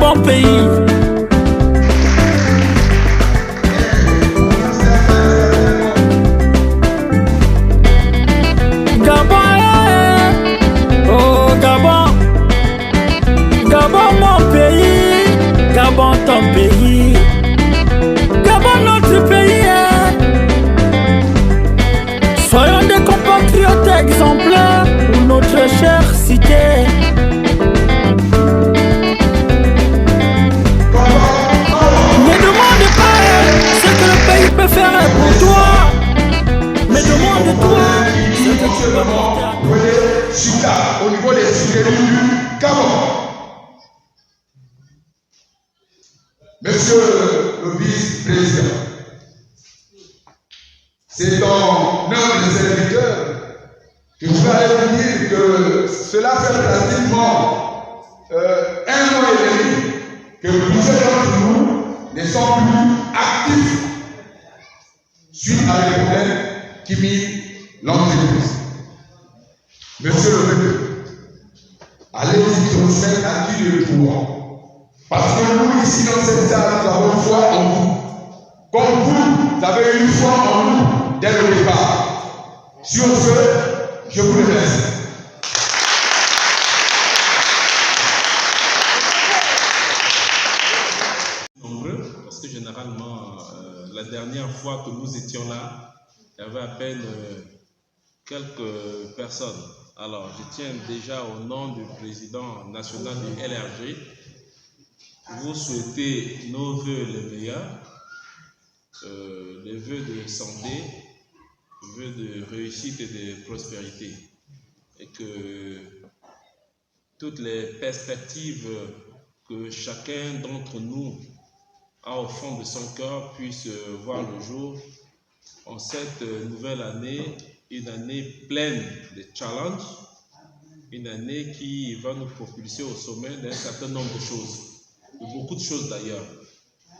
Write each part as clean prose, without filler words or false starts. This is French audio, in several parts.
bon pays. Gabon, oh Gabon, Gabon mon pays, Gabon ton pays, Gabon notre pays. Soyons des compatriotes exemplaires pour notre chère cité. Ne demande pas ce que le pays peut faire pour toi, mais demande-toi ce que tu peux apporter. Au niveau des cités du Gabon. Monsieur le vice-président, c'est ton humble serviteur que je voudrais vous dire que cela fait pratiquement 1 mois et demi que plusieurs d'entre nous ne sont plus actifs suite à des problèmes qui minent l'entreprise. Monsieur le président, allez-y transmettre à qui le pouvoir. Parce que nous, ici, dans cette salle, nous avons foi en vous. Comme vous avez eu foi en nous dès le départ. Sur ce, je vous remercie. Nombreux, parce que généralement, la dernière fois que nous étions là, il y avait à peine quelques personnes. Alors, je tiens déjà au nom du président national du LRG, vous souhaiter nos vœux les meilleurs, les vœux de santé, les vœux de réussite et de prospérité. Et que toutes les perspectives que chacun d'entre nous a au fond de son cœur puissent voir le jour en cette nouvelle année, une année pleine de challenges, une année qui va nous propulser au sommet d'un certain nombre de choses. De beaucoup de choses d'ailleurs.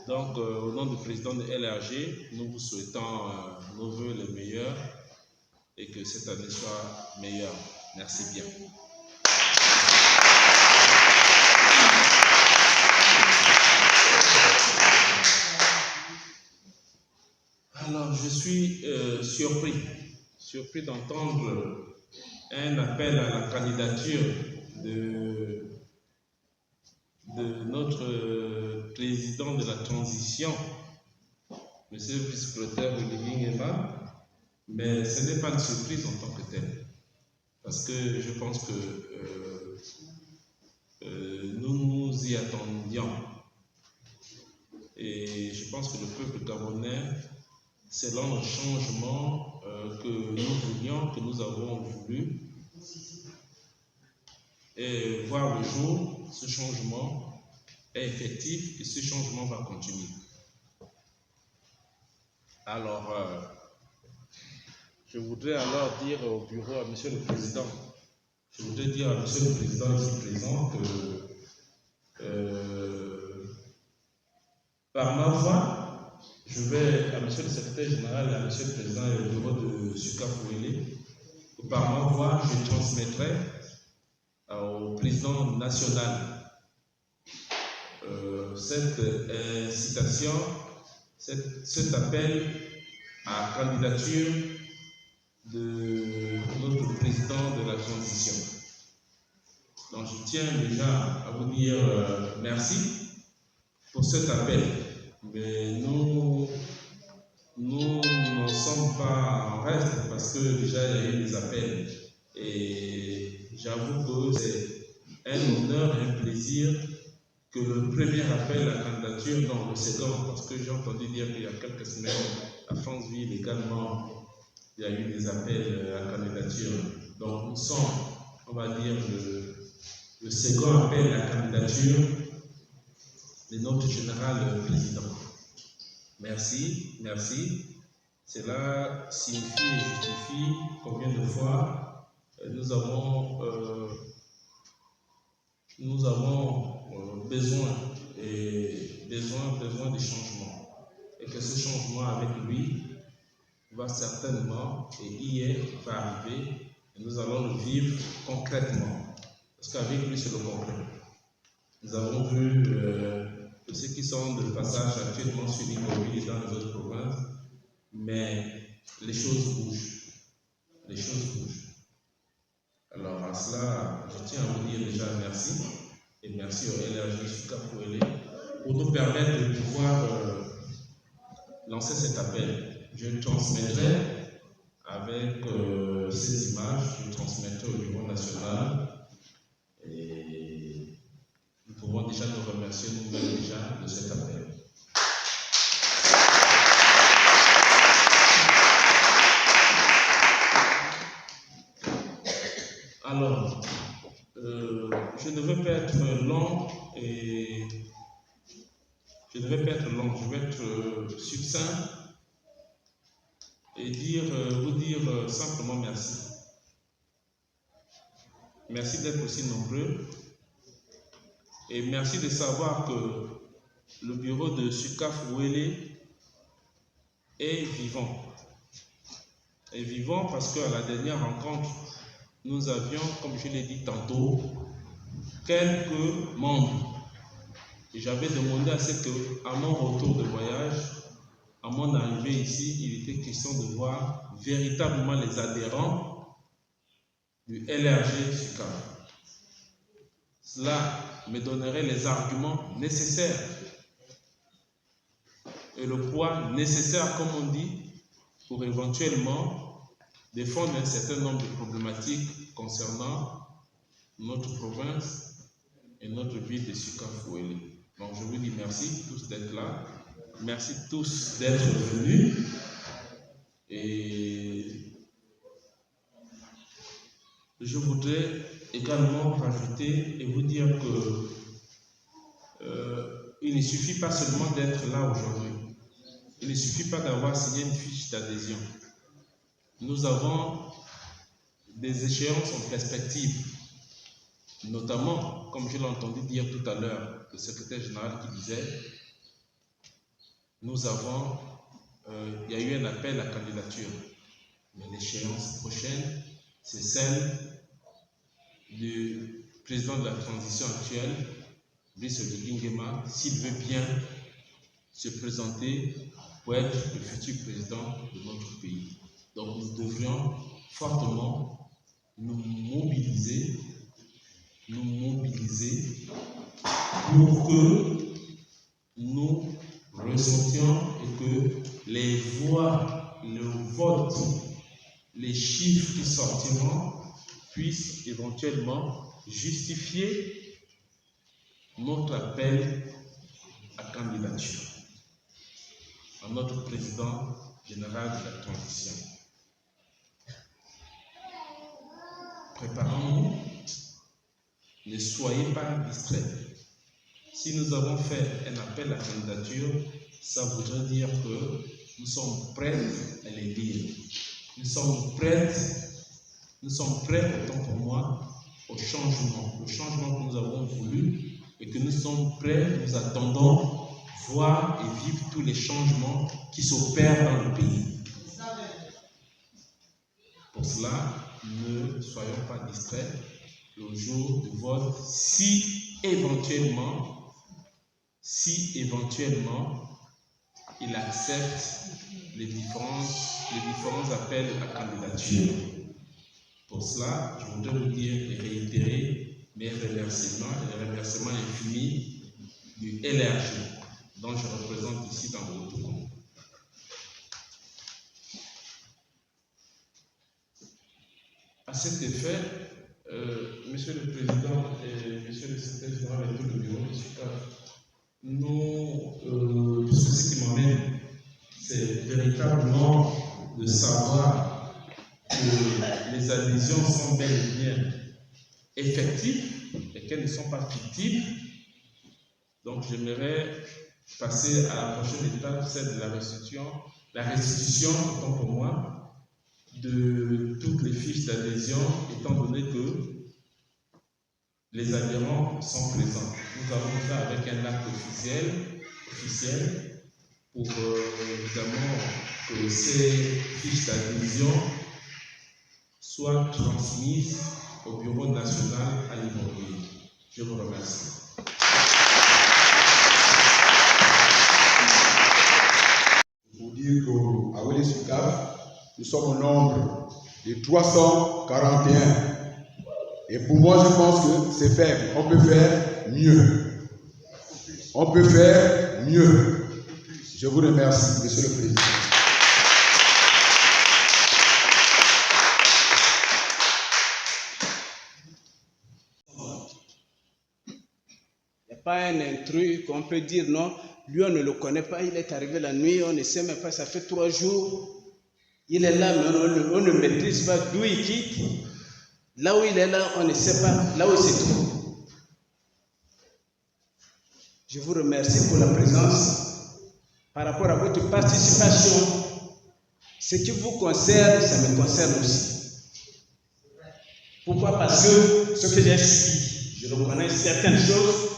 Donc, au nom du président de LRG, nous vous souhaitons nos vœux les meilleurs et que cette année soit meilleure. Merci bien. Alors, je suis surpris d'entendre un appel à la candidature de notre président de la transition, M. le vice-président Olivier Nguema, mais ce n'est pas une surprise en tant que telle, parce que je pense que nous nous y attendions. Et je pense que le peuple gabonais, selon le changement que nous voulions, que nous avons voulu, et voir le jour, ce changement est effectif et ce changement va continuer. Alors, je voudrais alors dire au bureau, à Monsieur le Président, je voudrais dire à Monsieur le Président ici présent que par ma voix, je vais à Monsieur le Secrétaire Général et à Monsieur le Président et au bureau de Suka Fouélé, que par ma voix, je transmettrai au président national cette incitation, cet appel à candidature de notre président de la transition. Donc je tiens déjà à vous dire merci pour cet appel, mais nous n'en sommes pas en reste parce que déjà il y a eu des appels et j'avoue que c'est un honneur et un plaisir que le premier appel à candidature dans le second, parce que j'ai entendu dire qu'il y a quelques semaines, à Franceville également, il y a eu des appels à candidature. Donc nous sommes, on va dire, le second appel à candidature de notre général président. Merci, merci. Cela signifie et justifie combien de fois nous avons besoin de changement. Et que ce changement avec lui va certainement, et y est, va arriver, et nous allons le vivre concrètement. Parce qu'avec lui, c'est le concret. Nous avons vu ceux qui sont de passage actuellement sur l'île et dans les autres provinces, mais les choses bougent. Les choses bougent. Alors à cela, je tiens à vous dire déjà merci, et merci au LRG Sukafouélé pour nous permettre de pouvoir lancer cet appel. Je transmettrai avec ces images, je transmettrai au niveau national, et nous pouvons déjà nous remercier nous-mêmes déjà de cet appel. Alors, je ne veux pas être long et je ne vais pas être long, je vais être succinct et vous dire simplement merci. Merci d'être aussi nombreux et merci de savoir que le bureau de Sukafouélé est vivant. Est vivant parce qu'à la dernière rencontre, nous avions, comme je l'ai dit tantôt, quelques membres. Et j'avais demandé à ce qu'à mon retour de voyage, à mon arrivée ici, il était question de voir véritablement les adhérents du LRG Sukaf. Cela me donnerait les arguments nécessaires et le poids nécessaire, comme on dit, pour éventuellement défendre un certain nombre de problématiques concernant notre province et notre ville de Sukafouélé. Donc je vous dis merci tous d'être là, merci tous d'être venus et je voudrais également rajouter et vous dire que il ne suffit pas seulement d'être là aujourd'hui, il ne suffit pas d'avoir signé une fiche d'adhésion. Nous avons des échéances en perspective, notamment, comme je l'ai entendu dire tout à l'heure, le secrétaire général qui disait, nous avons, il y a eu un appel à candidature, mais l'échéance prochaine, c'est celle du président de la transition actuelle, Brice Nguema, s'il veut bien se présenter pour être le futur président de notre pays. Donc nous devrions fortement nous mobiliser pour que nous ressentions et que les voix, le vote, les chiffres qui sortiront puissent éventuellement justifier notre appel à candidature à notre président général de la transition. Préparons-nous, ne soyez pas distraits. Si nous avons fait un appel à candidature, ça voudrait dire que nous sommes prêts à les lire. Nous sommes prêts, autant pour moi, au changement. Le changement que nous avons voulu et que nous sommes prêts, nous attendons voir et vivre tous les changements qui s'opèrent dans le pays. Pour cela, ne soyons pas distraits le jour du vote si éventuellement il accepte les différents appels à candidature. Pour cela, je voudrais vous dire et réitérer mes remerciements, les remerciements infinis du LRG, dont je représente ici dans le Haut-Congo. À cet effet, Monsieur le Président et Monsieur le Secrétaire général et tout le bureau de Sukaf, puisque ce qui m'emmène, c'est véritablement de savoir que les adhésions sont bel et bien effectives et qu'elles ne sont pas fictives. Donc j'aimerais passer à la prochaine étape, celle de la restitution, autant pour moi, de toutes les fiches d'adhésion, étant donné que les adhérents sont présents. Nous avons fait avec un acte officiel pour évidemment que ces fiches d'adhésion soient transmises au Bureau national à Libreville. Je vous remercie. SUCAF, nous sommes au nombre de 341. Et pour moi, je pense que c'est faible. On peut faire mieux. On peut faire mieux. Je vous remercie, Monsieur le Président. Il n'y a pas un intrus qu'on peut dire non, lui on ne le connaît pas, il est arrivé la nuit, on ne sait même pas, ça fait 3 jours. Il est là, mais on ne maîtrise pas d'où il quitte. Là où il est là, on ne sait pas, là où il se trouve. Je vous remercie pour la présence. Par rapport à votre participation, ce qui vous concerne, ça me concerne aussi. Pourquoi? Parce que ce que j'ai suivi, je reconnais certaines choses.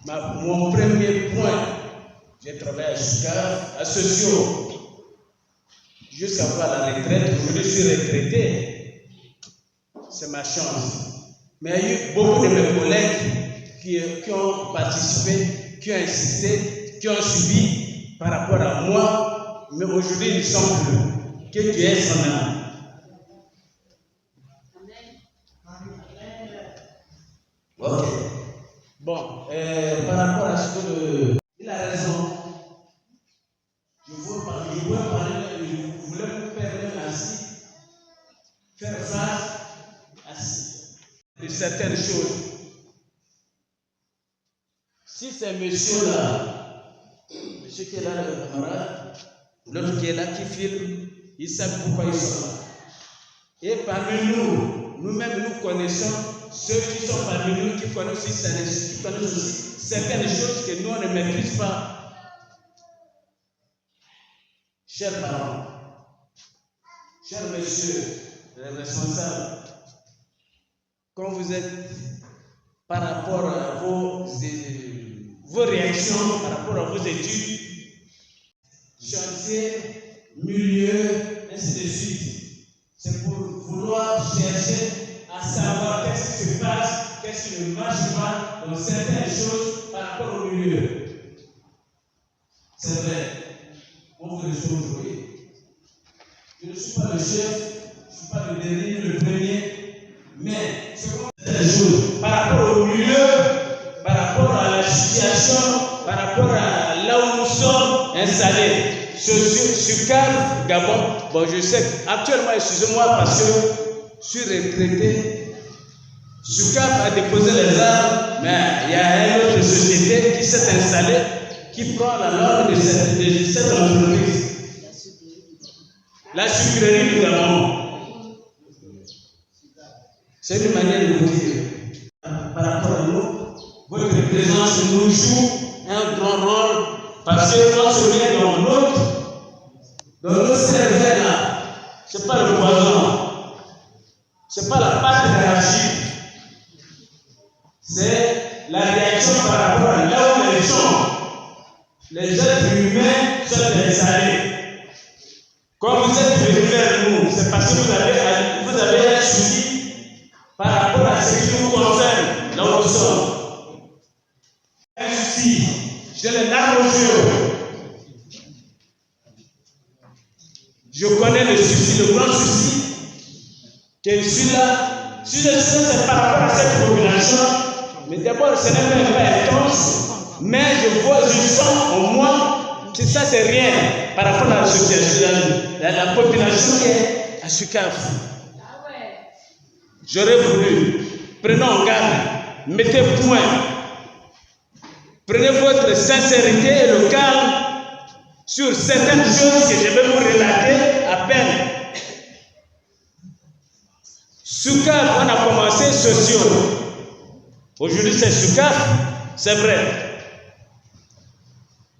Mon premier point, j'ai travaillé à SUCAF, à Socio, jusqu'à voir la retraite. Aujourd'hui, je suis retraité. C'est ma chance. Mais il y a eu beaucoup de mes collègues qui ont participé, qui ont insisté, qui ont subi par rapport à moi. Mais aujourd'hui, ils ne sont plus. Que Dieu ait son âme. Ok. Bon, par rapport à ce que il a raison. Je voulais vous permettre ainsi, faire face à certaines choses. Si ces messieurs-là, monsieur qui est là, le camarade, l'autre qui est là, qui filme, ils savent pourquoi ils sont là. Et parmi nous, nous-mêmes, nous connaissons ceux qui sont parmi nous, qui connaissent aussi certaines choses que nous, on ne maîtrise pas. Chers parents, chers messieurs, les responsables, quand vous êtes par rapport à vos réactions, par rapport à vos études, chantier, milieu, ainsi de suite, c'est pour vouloir chercher à savoir qu'est-ce qui se passe, qu'est-ce qui ne marche pas dans certaines choses par rapport au milieu. C'est vrai. On veut le jouer. Je ne suis pas le chef, je ne suis pas le dernier, le premier, mais ce qu'on fait des choses par rapport au milieu, par rapport à la situation, par rapport à là où nous sommes installés. Sur Car, Gabon, bon, je sais actuellement, excusez-moi, parce que je suis retraité. Sucaf a déposé les armes, mais il y a une autre société qui s'est installée, qui prend la norme de cette entreprise. La sucrerie du Gabon. C'est une manière de vous dire. Par rapport à nous, votre présence nous joue un grand rôle parce que quand on est dans notre cerveau là, ce n'est pas le poison, ce n'est pas la pâte d'arachide, c'est la réaction par rapport à là où les gens. Les êtres humains sont installés. Quand vous êtes venus vers nous, c'est parce que vous avez un souci par rapport à ce qui nous concerne, là où nous sommes. Un souci, je l'ai là au jeu. Je connais le souci, le grand souci, que je suis là. Si je suis là, c'est par rapport à cette population, mais d'abord, ce n'est pas intense. Mais je sens au moins que ça c'est rien par rapport à la population qui est à SUCAF. J'aurais voulu, prenons garde, mettez point, prenez votre sincérité et le calme sur certaines choses que je vais vous relater à peine. SUCAF, on a commencé sociaux. Aujourd'hui c'est SUCAF, c'est vrai.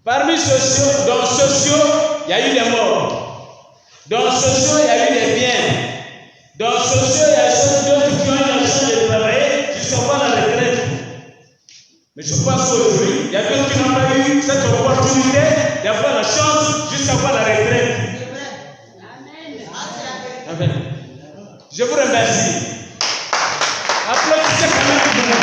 Parmi sociaux, dans sociaux, il y a eu des morts. Dans sociaux, il y a eu des biens. Dans sociaux, il y a d'autres qui ont eu la chance de travailler jusqu'à voir la retraite. Mais je pense qu'aujourd'hui, il y a d'autres qui n'ont pas eu cette opportunité d'avoir la chance jusqu'à voir la retraite. Amen. Je vous remercie. Applaudissez quand même pour moi.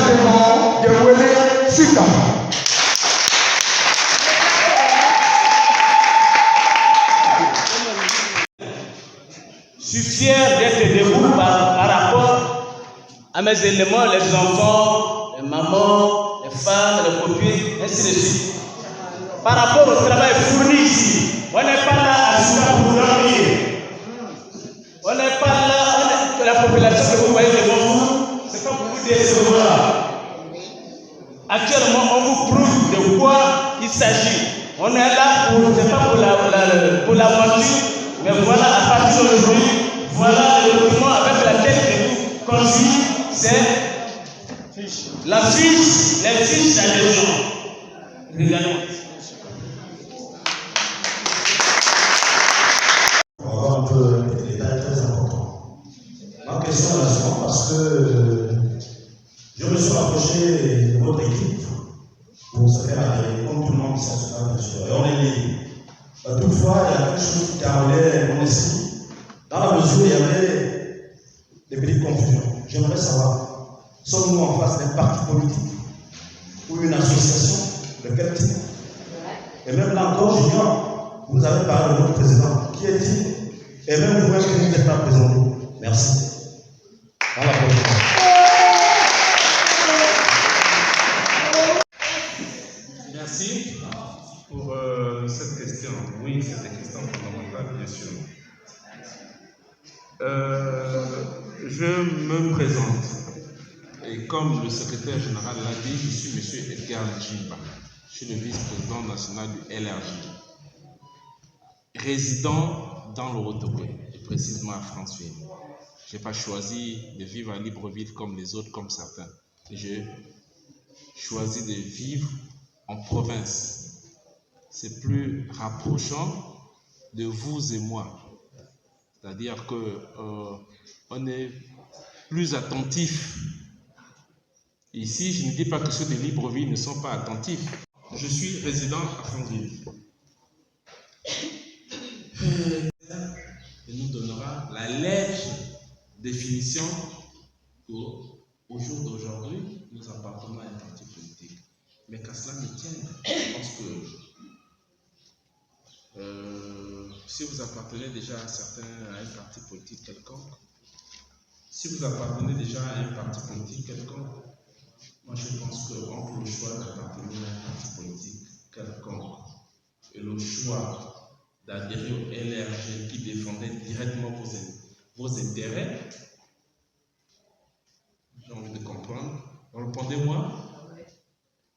Démon de Wele Sika. Je suis fier d'être debout par rapport à mes éléments, les enfants, les mamans, les femmes, les copines, ainsi de suite. Par rapport au travail fourni ici, on n'est pas là à se pour dormir. On n'est pas là, la population que vous voyez devant vous, ce n'est pas pour vous décevoir. Actuellement, on vous prouve de quoi il s'agit. On est là pour, c'est pas pour l'aventure, mais voilà, à partir d'aujourd'hui, voilà le document avec laquelle nous conduit, c'est la fiche, les fiches d'adhésion. Regardons. On va voir un peu les détails très importants. Ma question est la suivante, parce que je me suis rapproché de votre équipe pour se faire agréer, comme tout le monde qui s'assoit, bien sûr, et on est libre. Toutefois, il y a quelque chose qui carolait mon esprit, dans la mesure où il y avait des petites confusions. J'aimerais savoir, sommes-nous en face d'un parti politique ou une association de quel type? Et même là encore, j'ignore, vous avez parlé de notre président. Qui est-il? Et même vous-même que vous n'êtes pas présenté. Merci. À la prochaine. Merci pour cette question. Oui, c'est une question fondamentale, bien sûr. Je me présente. Et comme le secrétaire général l'a dit, je suis M. Edgar Djimba. Je suis le vice-président national du LRJ. Résident dans le Haut-Togo, et précisément à Franceville. Je n'ai pas choisi de vivre à Libreville comme les autres, comme certains. J'ai choisi de vivre en province. C'est plus rapprochant de vous et moi. C'est-à-dire qu'on est plus attentif. Ici, je ne dis pas que ceux de Libreville ne sont pas attentifs. Je suis résident à Franceville. Il nous donnera la légère définition qu'au jour d'aujourd'hui, nous appartenons à un parti politique. Mais qu'à cela ne tienne, je pense que si vous appartenez déjà à un parti politique quelconque, si vous appartenez déjà à un parti politique quelconque, moi je pense qu'on peut le choix d'appartenir à un parti politique quelconque et le choix d'adhérer au LRG qui défendait directement vos intérêts, j'ai envie de comprendre. Répondez-moi.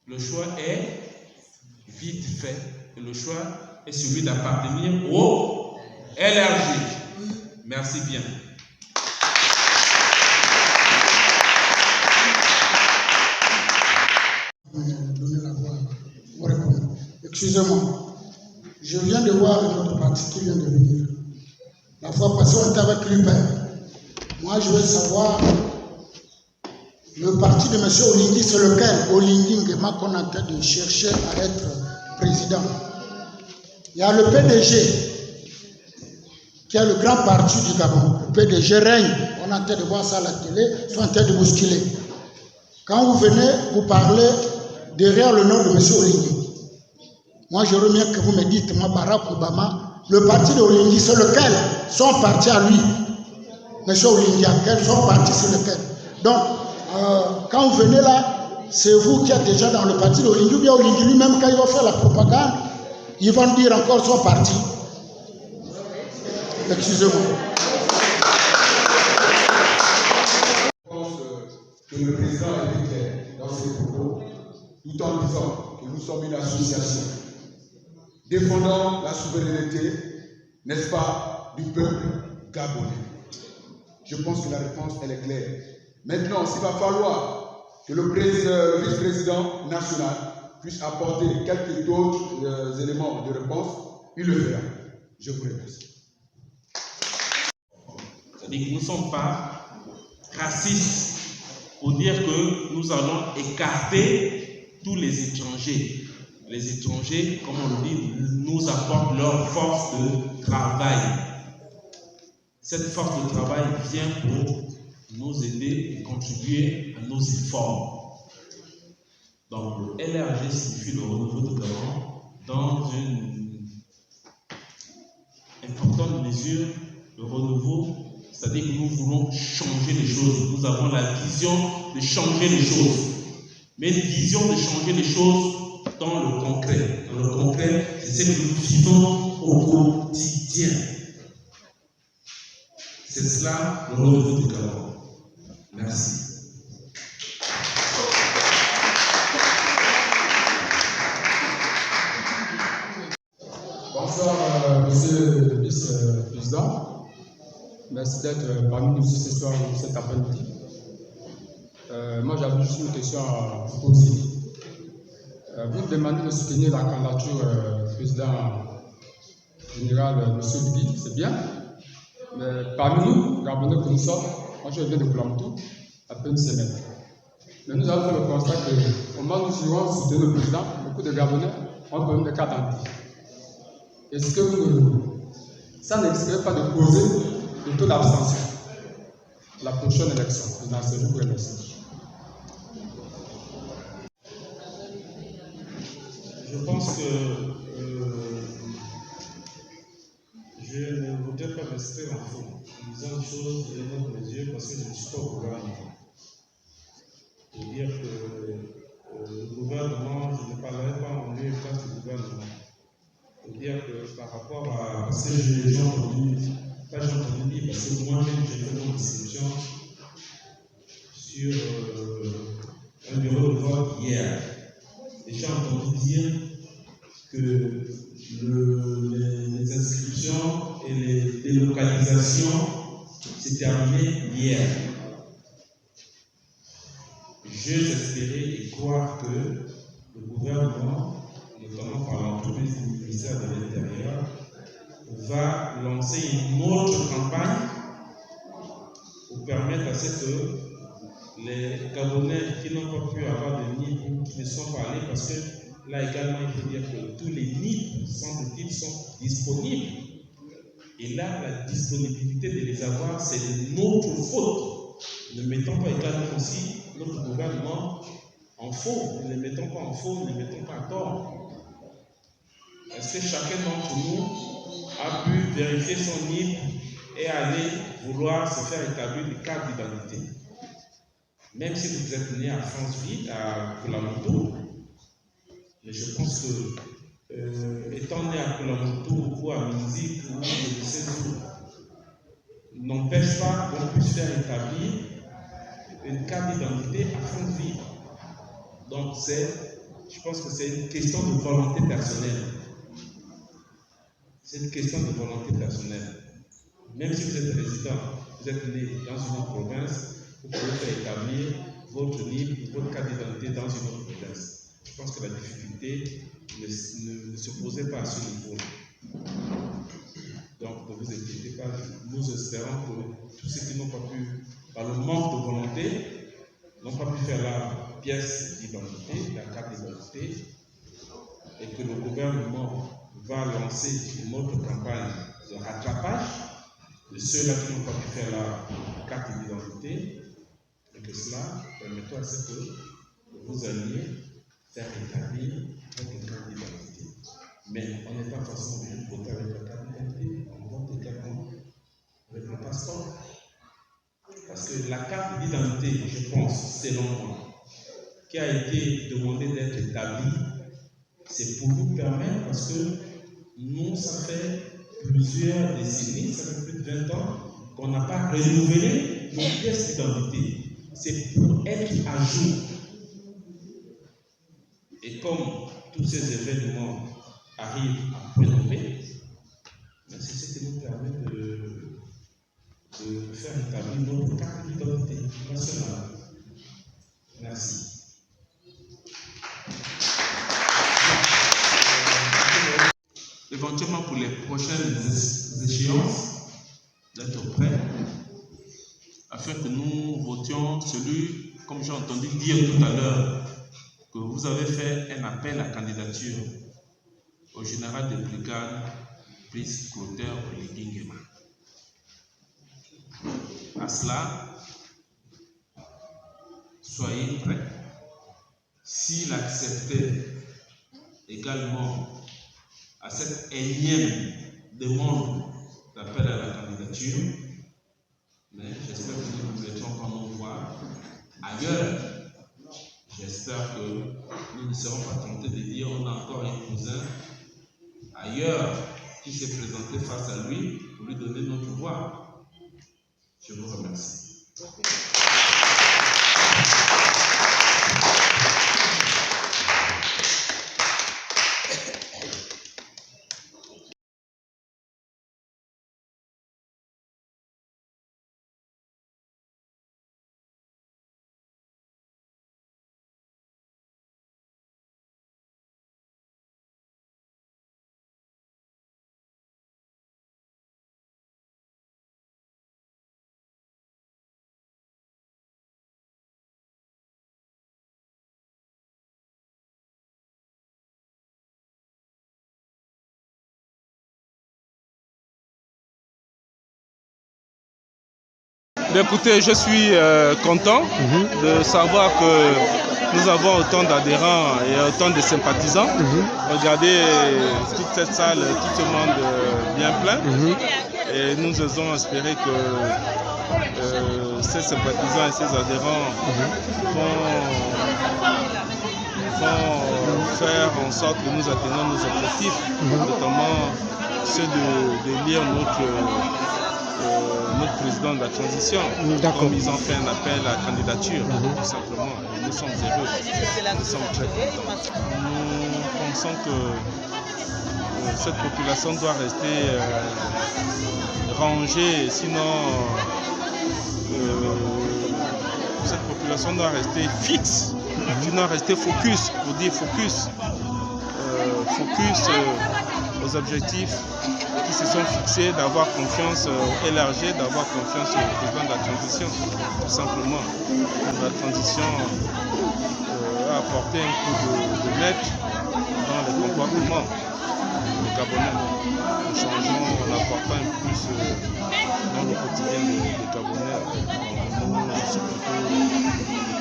Le choix est vite fait. Et le choix est celui d'appartenir au LRG. Merci bien. Donner la voix pour répondre. Excusez-moi. Je viens de voir notre parti qui vient de venir. La fois passée, on était avec l'UPER. Moi, je veux savoir, le parti de M. Olingi, c'est lequel? Olingi Nguema qu'on est en train de chercher à être président. Il y a le PDG, qui est le grand parti du Gabon. Le PDG règne. On est en train de voir ça à la télé, ils sont en train de bousculer. Quand vous venez, vous parlez derrière le nom de M. Olingi. Moi, je remets que vous me dites, moi, Barack Obama, le parti de Olingi, c'est lequel? Son parti à lui. M. Olingi, son parti, c'est lequel? Donc, quand vous venez là, c'est vous qui êtes déjà dans le parti de Olingi, ou bien Olingi lui-même, quand il va faire la propagande, ils vont dire encore son parti. Excusez-moi. Je pense que le président a été clair dans ses propos, tout en disant que nous sommes une association défendant la souveraineté, n'est-ce pas, du peuple gabonais. Je pense que la réponse, elle est claire. Maintenant, s'il va falloir que le vice-président national puisse apporter quelques autres éléments de réponse, il le fera. Je vous remercie. C'est-à-dire que nous ne sommes pas racistes pour dire que nous allons écarter tous les étrangers. Les étrangers, comme on le dit, nous apportent leur force de travail. Cette force de travail vient pour nous aider et contribuer à nos efforts. le LRG signifie le renouveau totalement dans une importante mesure. Le renouveau, c'est-à-dire que nous voulons changer les choses. Nous avons la vision de changer les choses. Mais une vision de changer les choses dans le concret. Dans le concret, c'est ce que nous vivons au quotidien. C'est cela le renouveau du Gabon. Merci. Bonsoir, monsieur le vice-président. Merci d'être parmi nous ce soir ou cet après-midi. Moi, j'avais juste une question à vous poser. Vous demandez de soutenir la candidature du président général, M. Bigui, c'est bien. Mais parmi nous, Gabonais que nous sommes, moi je viens de Boulamtou, à peine une semaine. Mais nous avons fait le constat qu'au moment où nous irons soutenir le président, beaucoup de Gabonais ont quand même des cartes d'identité. Est-ce que ça n'exclut pas de poser le taux d'abstention à la prochaine élection présidentielle? Je vous remercie. Je pense que je ne voudrais pas rester en fond en disant une chose de notre mesure parce que je ne suis pas au gouvernement. Je veux dire que le gouvernement, je ne parlerai pas en lieu et place du gouvernement. Je veux dire que par rapport à. Parce que j'ai entendu, pas j'ai entendu dire, parce que moi-même j'ai fait une discussion sur un bureau de vote hier. Et j'ai entendu dire que les inscriptions et les délocalisations s'est terminé hier. J'ose espérer et croire que le gouvernement, notamment par l'entreprise du ministère de l'Intérieur, va lancer une autre campagne pour permettre à ce que les Gabonais qui n'ont pas pu avoir de NIP ou qui ne sont pas allés, parce que là également il faut dire que tous les NIP, semble-t-il, sont disponibles. Et là, la disponibilité de les avoir, c'est de notre faute. Ne mettons pas également aussi notre gouvernement en faux. Ne les mettons pas en faux, ne les mettons pas à tort. Est-ce que chacun d'entre nous a pu vérifier son NIP et aller vouloir se faire établir une carte d'identité? Même si vous êtes né à Franceville, à Boulamtou, mais je pense que, étant né à Boulamtou ou à Minzik ou je ne sais où, n'empêche pas qu'on puisse faire établir une carte d'identité à Franceville. Donc, je pense que c'est une question de volonté personnelle. C'est une question de volonté personnelle. Même si vous êtes résident, vous êtes né dans une autre province, vous pouvez faire établir votre NIP, votre carte d'identité dans une autre province. Je pense que la difficulté ne se posait pas à ce niveau. Donc, ne vous inquiétez pas, nous espérons que tous ceux qui n'ont pas pu, par le manque de volonté, n'ont pas pu faire la pièce d'identité, la carte d'identité, et que le gouvernement va lancer une autre campagne de rattrapage de ceux-là qui n'ont pas pu faire la carte d'identité, et que cela permettra à ce que vous alliez faire établir votre carte d'identité. Mais on n'est pas forcément obligé de voter avec la carte d'identité, on vote également avec le passeport. Parce que la carte d'identité, je pense, selon moi, qui a été demandée d'être établie, c'est pour vous permettre, parce que nous, ça fait plusieurs décennies, ça fait plus de 20 ans, qu'on n'a pas renouvelé nos pièces d'identité. C'est pour être à jour. Et comme tous ces événements arrivent à point nommé, c'est ce qui nous permet de faire établir notre carte d'identité nationale. Merci. Éventuellement pour les prochaines échéances, d'être prêts, afin que nous votions celui, comme j'ai entendu dire tout à l'heure, que vous avez fait un appel à candidature au général de brigade, Brice Clotaire Oligui-Nguema. À cela, soyez prêts. s'il acceptait également à cette énième demande d'appel à la candidature, mais j'espère que nous ne mettrons pas nos voix ailleurs. J'espère que nous ne serons pas tentés de dire on a encore un cousin ailleurs qui s'est présenté face à lui pour lui donner notre voix. Je vous remercie. Écoutez, je suis content de savoir que nous avons autant d'adhérents et autant de sympathisants. Regardez toute cette salle, tout ce monde bien plein. Et nous osons espérer que ces sympathisants et ces adhérents vont faire en sorte que nous atteignons nos objectifs, notamment ceux d'élire notre président de la transition, comme ils ont fait un appel à la candidature, tout simplement. Et nous sommes heureux, nous sommes très contents. Nous pensons que cette population doit rester rangée, sinon cette population doit rester fixe, sinon rester focus, pour dire focus, aux objectifs qui se sont fixés, d'avoir confiance élargie, d'avoir confiance au président de la transition, tout simplement. La transition a apporté un coup de maître dans le comportement des Gabonais. Nous changeons en apportant un plus dans le quotidien des Gabonais. Nous sommes plutôt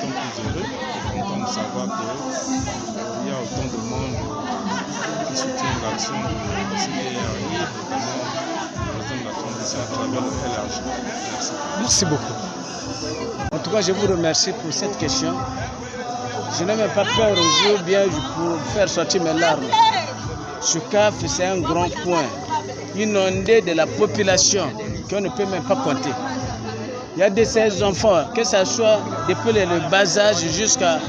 plus heureux et contents de savoir qu'il y a autant de monde qui soutient l'action de CDRI, notamment le président de la transition à travers le LRG. Merci. Merci beaucoup. En tout cas, je vous remercie pour cette question. Je n'ai même pas peur aujourd'hui bien pour faire sortir mes larmes. SUCAF, c'est un grand point, inondé de la population qu'on ne peut même pas compter. Il y a de ces enfants, que ce soit depuis le bas âge jusqu'à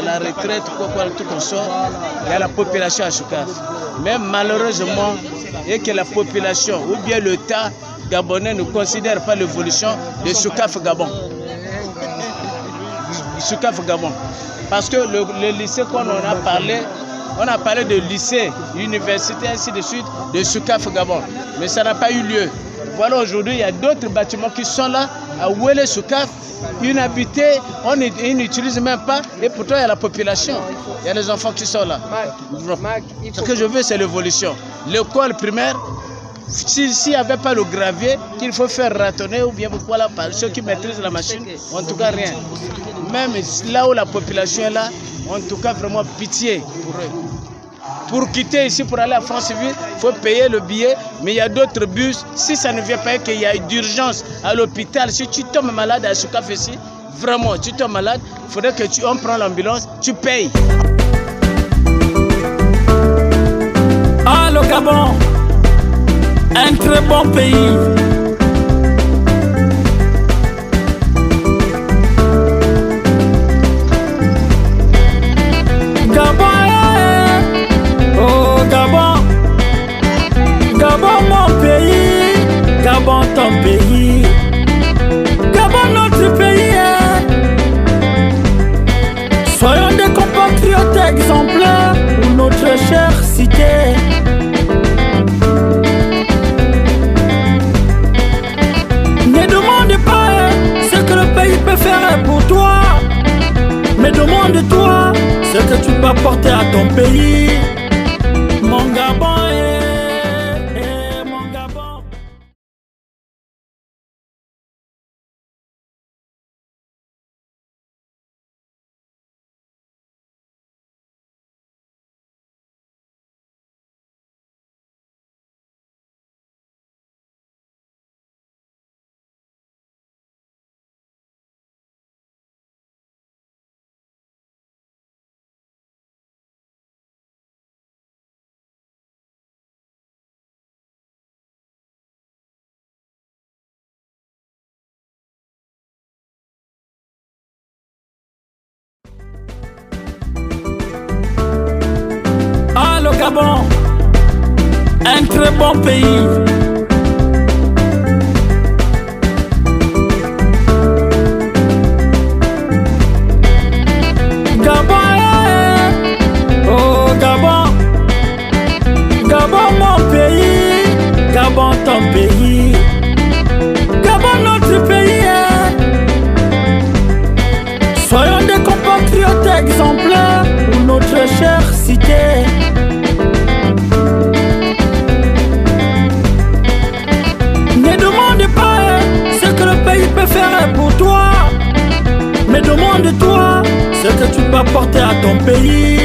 la retraite, tout comme ça, il y a la population à SUCAF. Mais malheureusement, et que la population ou bien l'État gabonais ne considère pas l'évolution de SUCAF Gabon. SUCAF Gabon. Parce que le lycée qu'on en a parlé, on a parlé de lycée, université, ainsi de suite, de SUCAF Gabon. Mais ça n'a pas eu lieu. Voilà, aujourd'hui, il y a d'autres bâtiments qui sont là, à Ouélé, SUCAF, inhabités, ils n'utilisent même pas, et pourtant il y a la population. Il y a les enfants qui sont là. Ce que je veux, c'est l'évolution. L'école primaire, s'il n'y avait pas le gravier, qu'il faut faire ratonner, ou bien voilà, par ceux qui maîtrisent la machine, en tout cas rien. Même là où la population est là, en tout cas vraiment pitié pour eux. Pour quitter ici, pour aller à France-Ville, il faut payer le billet, mais il y a d'autres bus. Si ça ne vient pas et qu'il y a d'urgence à l'hôpital, si tu tombes malade à SUCAF ici, vraiment, tu tombes malade, il faudrait que on prend l'ambulance, tu payes. Ah, le Gabon, un très bon pays. Gabon, ton pays, Gabon, notre pays. Soyons des compatriotes exemplaires pour notre chère cité. Ne demande pas ce que le pays peut faire pour toi, mais demande-toi ce que tu peux apporter à ton pays, mon Gabon. Gabon, un très bon pays. Gabon, oh Gabon, Gabon mon pays, Gabon ton pays, Gabon notre pays. Soyons des compatriotes exemplaires pour notre chère cité. Ne demande pas ce que le pays peut faire pour toi, mais demande-toi ce que tu peux apporter à ton pays.